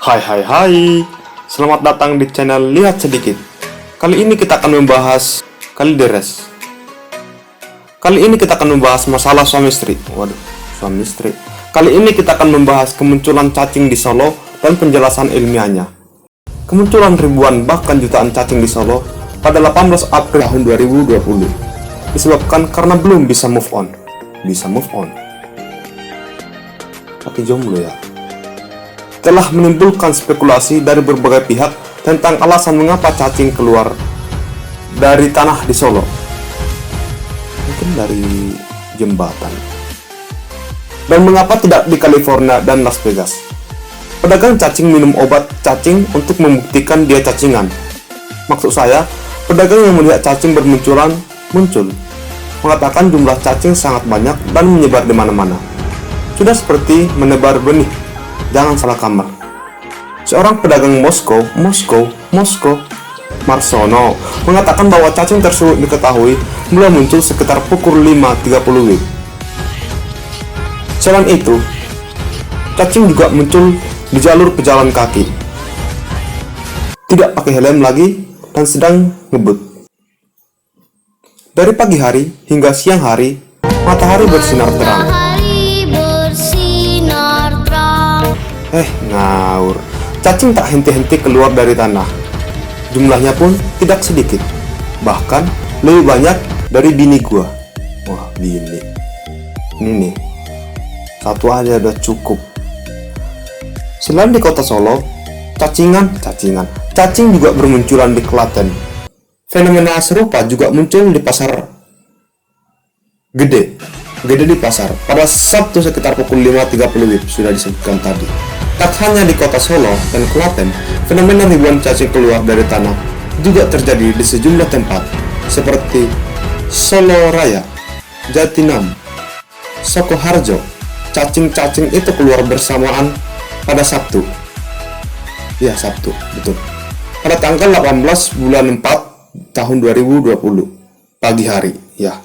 Hai hai hai, selamat datang di channel Lihat Sedikit. Kali ini kita akan membahas masalah suami istri. Suami istri. Kali ini kita akan membahas kemunculan cacing di Solo dan penjelasan ilmiahnya. Kemunculan ribuan bahkan jutaan cacing di Solo pada 18 April tahun 2020 disebabkan karena belum bisa move on. Tapi jomblo ya. Telah menimbulkan spekulasi dari berbagai pihak tentang alasan mengapa cacing keluar dari tanah di Solo. Mungkin dari jembatan. Dan mengapa tidak di California dan Las Vegas? Pedagang cacing minum obat cacing untuk membuktikan dia cacingan. Maksud saya, pedagang yang melihat cacing bermunculan mengatakan jumlah cacing sangat banyak dan menyebar di mana-mana. Sudah seperti menebar benih. Jangan salah kamar. Seorang pedagang Moskow, Marsono, mengatakan bahwa cacing tersebut diketahui mulai muncul sekitar pukul 5.30 WIB. Selain itu, cacing juga muncul di jalur pejalan kaki, tidak pakai helm lagi, dan sedang ngebut. Dari pagi hari hingga siang hari, matahari bersinar terang. Ngawur. Cacing tak henti-henti keluar dari tanah. Jumlahnya pun tidak sedikit. Bahkan lebih banyak dari bini gua. Wah, bini. Ini nih. Satu aja udah cukup. Selain di kota Solo, cacing juga bermunculan di Klaten. Fenomena serupa juga muncul di pasar Gede di pasar pada Sabtu sekitar pukul 5.30 WIB, sudah disebutkan tadi. Tak hanya di kota Solo dan Klaten, fenomena ribuan cacing keluar dari tanah juga terjadi di sejumlah tempat seperti Solo Raya, Jatinam, Sukoharjo. Cacing-cacing itu keluar bersamaan pada Sabtu. Ya, Sabtu, betul. Pada tanggal 18 bulan 4 tahun 2020, pagi hari, ya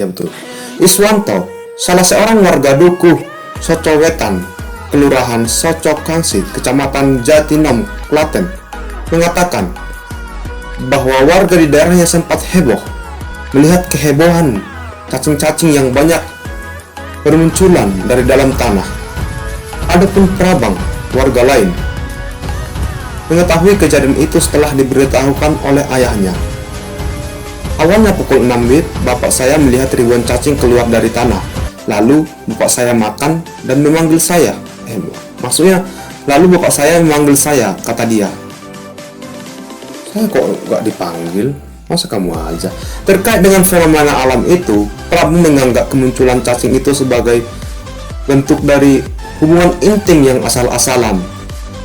betul. Iswanto, salah seorang warga Dukuh Socowetan, Kelurahan Socokangsi, Kecamatan Jatinam, Klaten, mengatakan bahwa warga di daerahnya sempat heboh melihat kehebohan cacing-cacing yang banyak bermunculan dari dalam tanah. Adapun Prabang, warga lain, mengetahui kejadian itu setelah diberitahukan oleh ayahnya. Awalnya pukul 6 WIB, bapak saya melihat ribuan cacing keluar dari tanah. Lalu bapak saya makan dan memanggil saya. Lalu bapak saya memanggil saya, kata dia. Saya kok gak dipanggil? Masa kamu aja? Terkait dengan fenomena alam itu, Prabu menganggap kemunculan cacing itu sebagai bentuk dari hubungan intim yang asal-asalan.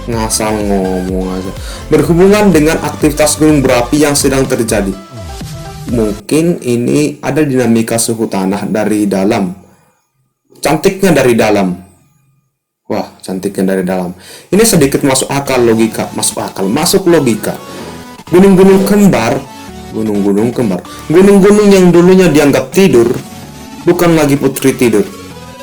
Ngasal ngomong aja. Berhubungan dengan aktivitas gunung berapi yang sedang terjadi. Mungkin ini ada dinamika suhu tanah dari dalam. Cantiknya dari dalam. Ini sedikit masuk logika. Gunung-gunung kembar. Gunung-gunung yang dulunya dianggap tidur, bukan lagi putri tidur.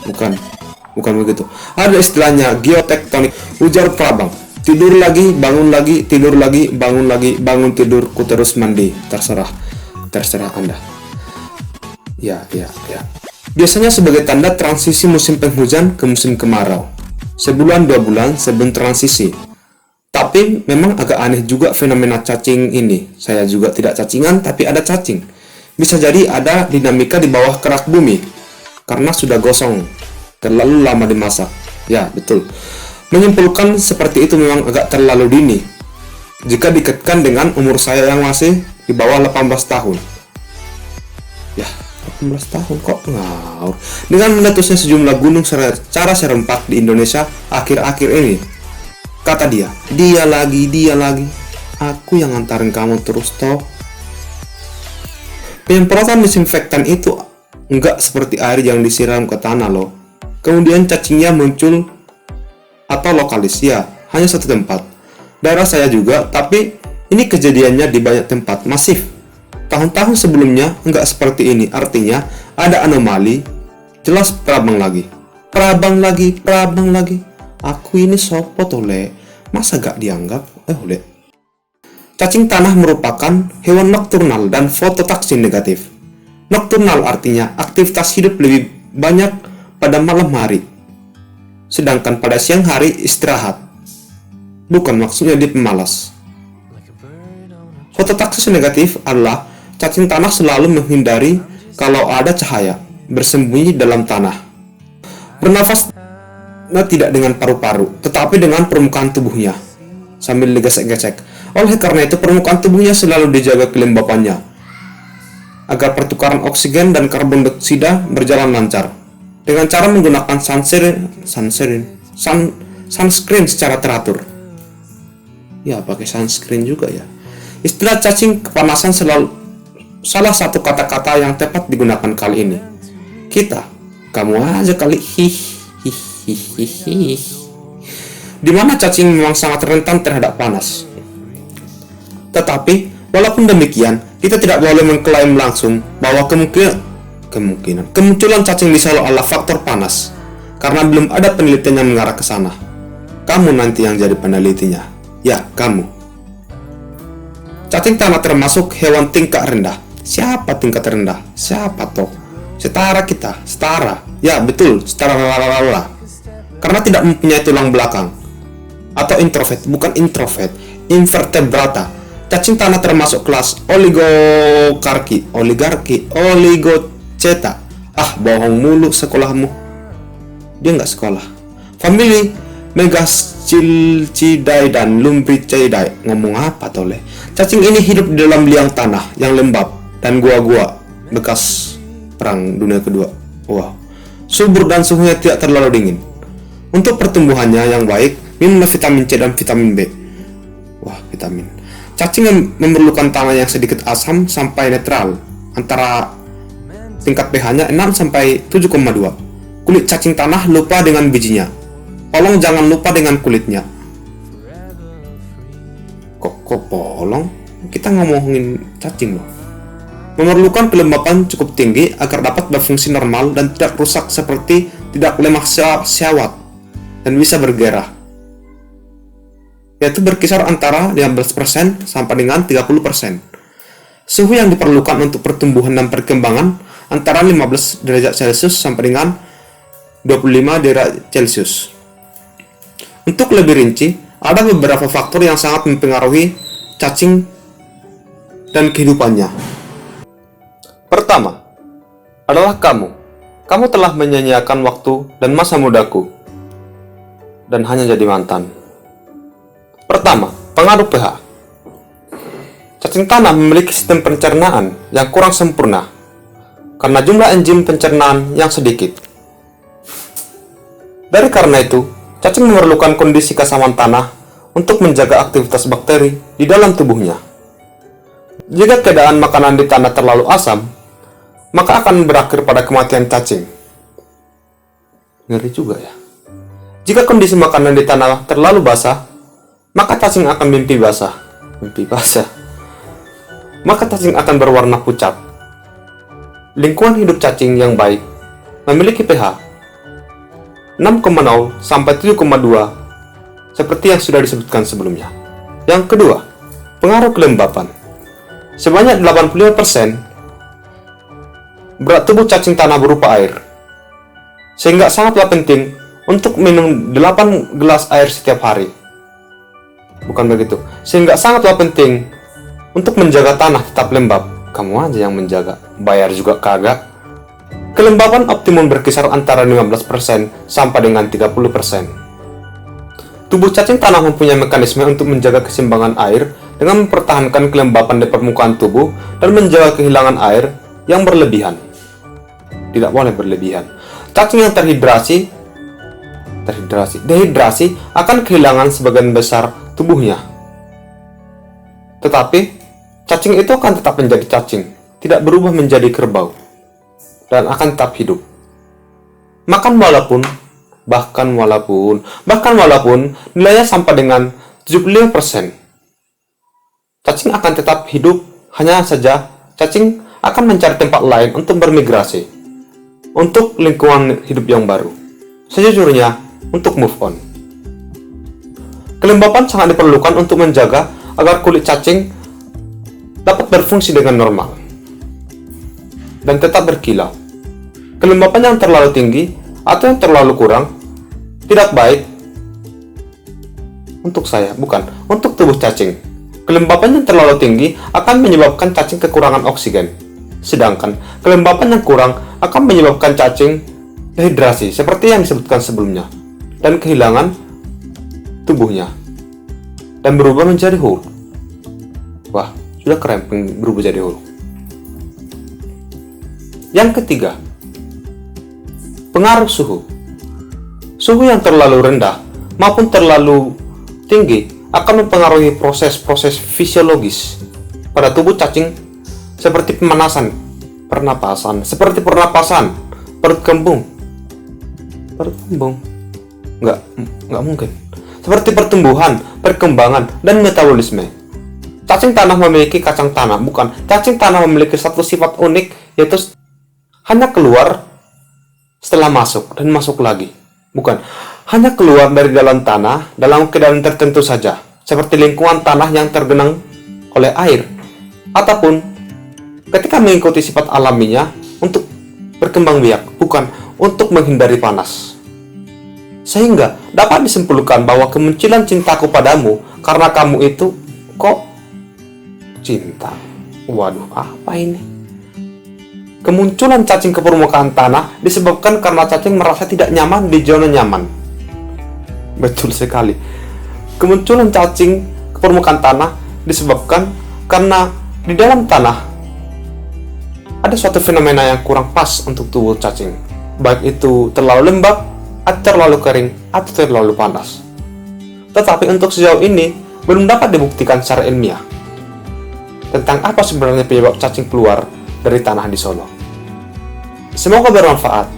Bukan begitu. Ada istilahnya geotektonik, ujar Prabang. Tidur lagi, bangun lagi, tidur lagi, bangun lagi, bangun tidur, ku terus mandi. Terserah Anda. Ya. Biasanya sebagai tanda transisi musim penghujan ke musim kemarau. Sebulan 2 bulan sebelum transisi. Tapi memang agak aneh juga fenomena cacing ini. Saya juga tidak cacingan, tapi ada cacing. Bisa jadi ada dinamika di bawah kerak bumi karena sudah gosong, terlalu lama dimasak. Ya, betul. Menyimpulkan seperti itu memang agak terlalu dini jika dikaitkan dengan umur saya yang masih di bawah 18 tahun. Ya, 18 tahun kok ngawur. Dengan meletusnya sejumlah gunung secara serempak di Indonesia akhir-akhir ini, kata dia lagi. Aku yang ngantarin kamu terus toh. Penyemprotan disinfektan itu enggak seperti air yang disiram ke tanah loh. Kemudian cacingnya muncul atau lokalis, ya hanya satu tempat. Daerah saya juga, tapi ini kejadiannya di banyak tempat, masif. Tahun-tahun sebelumnya enggak seperti ini, artinya ada anomali. Jelas Prabang lagi. Aku ini sopo tole, masa gak dianggap? Oleh. Cacing tanah merupakan hewan nokturnal dan fototaksin negatif. Nokturnal artinya aktivitas hidup lebih banyak pada malam hari, sedangkan pada siang hari istirahat. Bukan maksudnya dia pemalas. Fototaksis negatif adalah cacing tanah selalu menghindari kalau ada cahaya, bersembunyi dalam tanah. Bernafas tidak dengan paru-paru, tetapi dengan permukaan tubuhnya, sambil digesek-gesek. Oleh karena itu, permukaan tubuhnya selalu dijaga kelembapannya, agar pertukaran oksigen dan karbon dioksida berjalan lancar, dengan cara menggunakan sunscreen secara teratur. Ya, pakai sunscreen juga ya. Istilah cacing kepanasan selalu salah satu kata-kata yang tepat digunakan kali ini. Kamu aja kali, di mana cacing memang sangat rentan terhadap panas. Tetapi, walaupun demikian, kita tidak boleh mengklaim langsung bahwa kemunculan cacing di Solo adalah faktor panas, karena belum ada penelitian yang mengarah ke sana. Kamu nanti yang jadi penelitinya. Ya, kamu. Cacing tanah termasuk hewan tingkat rendah. Siapa tingkat rendah? Siapa toh? Setara kita, setara. Ya, betul, setara lalala. Karena tidak mempunyai tulang belakang. Atau introvert, bukan introvert, invertebrata. Cacing tanah termasuk kelas oligoceta. Bohong mulu sekolahmu. Dia nggak sekolah. Famili Megaschilcidae dan Lumbricidae. Ngomong apa toleh? Cacing ini hidup di dalam liang tanah yang lembab dan gua-gua bekas Perang Dunia Kedua. Wow. Subur dan suhunya tidak terlalu dingin. Untuk pertumbuhannya yang baik, minumlah vitamin C dan vitamin B. Wah, vitamin. Cacing memerlukan tanah yang sedikit asam sampai netral, antara tingkat pH-nya 6 sampai 7,2. Kulit cacing tanah lupa dengan bijinya. Polong jangan lupa dengan kulitnya. Kok polong? Kita ngomongin cacing loh. Memerlukan kelembapan cukup tinggi agar dapat berfungsi normal dan tidak rusak seperti tidak lemah syawat dan bisa bergerah, yaitu berkisar antara 15% sampai dengan 30%. Suhu yang diperlukan untuk pertumbuhan dan perkembangan antara 15 derajat Celcius sampai dengan 25 derajat Celcius. Untuk lebih rinci, ada beberapa faktor yang sangat mempengaruhi cacing dan kehidupannya. Pertama, adalah kamu. Kamu telah menyanyiakan waktu dan masa mudaku, dan hanya jadi mantan. Pertama, pengaruh pH. Cacing tanah memiliki sistem pencernaan yang kurang sempurna, karena jumlah enzim pencernaan yang sedikit. Dari karena itu, cacing memerlukan kondisi keasaman tanah untuk menjaga aktivitas bakteri di dalam tubuhnya. Jika keadaan makanan di tanah terlalu asam, maka akan berakhir pada kematian cacing. Ngeri juga ya. Jika kondisi makanan di tanah terlalu basah, maka cacing akan mimpi basah. Maka cacing akan berwarna pucat. Lingkungan hidup cacing yang baik memiliki pH 6,0 sampai 7,2 seperti yang sudah disebutkan sebelumnya. Yang kedua, pengaruh kelembapan. Sebanyak 85% berat tubuh cacing tanah berupa air, sehingga sangatlah penting untuk minum 8 gelas air setiap hari. Bukan begitu, sehingga sangatlah penting untuk menjaga tanah tetap lembab. Kamu aja yang menjaga, bayar juga kagak. Kelembapan optimum berkisar antara 15% sampai dengan 30%. Tubuh cacing tanah mempunyai mekanisme untuk menjaga keseimbangan air dengan mempertahankan kelembapan di permukaan tubuh dan menjaga kehilangan air yang berlebihan. Tidak boleh berlebihan. Cacing yang dehidrasi akan kehilangan sebagian besar tubuhnya. Tetapi, cacing itu akan tetap menjadi cacing, tidak berubah menjadi kerbau, dan akan tetap hidup. Bahkan walaupun nilainya sampai dengan 75%, cacing akan tetap hidup, hanya saja cacing akan mencari tempat lain untuk bermigrasi, untuk lingkungan hidup yang baru. Sejujurnya, untuk move on. Kelembapan sangat diperlukan untuk menjaga agar kulit cacing dapat berfungsi dengan normal dan tetap berkilau. Kelembapan yang terlalu tinggi atau yang terlalu kurang tidak baik untuk untuk tubuh cacing. Kelembapan yang terlalu tinggi akan menyebabkan cacing kekurangan oksigen, sedangkan kelembapan yang kurang akan menyebabkan cacing dehidrasi seperti yang disebutkan sebelumnya dan kehilangan tubuhnya dan berubah menjadi hulu. Wah, sudah keren berubah jadi hulu. Yang ketiga, pengaruh suhu. Suhu yang terlalu rendah maupun terlalu tinggi akan mempengaruhi proses-proses fisiologis pada tubuh cacing seperti pemanasan, pernapasan, perut kembung, nggak mungkin. Seperti pertumbuhan, perkembangan, dan metabolisme. Cacing tanah memiliki kacang tanah, cacing tanah memiliki satu sifat unik, yaitu hanya keluar setelah masuk dan masuk lagi. Hanya keluar dari dalam tanah dalam keadaan tertentu saja, seperti lingkungan tanah yang tergenang oleh air, ataupun ketika mengikuti sifat alaminya untuk berkembang biak, bukan untuk menghindari panas. Sehingga dapat disimpulkan bahwa kemunculan cintaku padamu karena kamu itu kok cinta. Waduh, apa ini? Kemunculan cacing ke permukaan tanah disebabkan karena cacing merasa tidak nyaman di zona nyaman. Betul sekali. Kemunculan cacing ke permukaan tanah disebabkan karena di dalam tanah ada suatu fenomena yang kurang pas untuk tubuh cacing, baik itu terlalu lembab, atau terlalu kering, atau terlalu panas. Tetapi untuk sejauh ini belum dapat dibuktikan secara ilmiah tentang apa sebenarnya penyebab cacing keluar dari tanah di Solo. Semoga bermanfaat.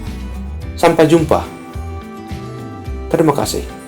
Sampai jumpa. Terima kasih.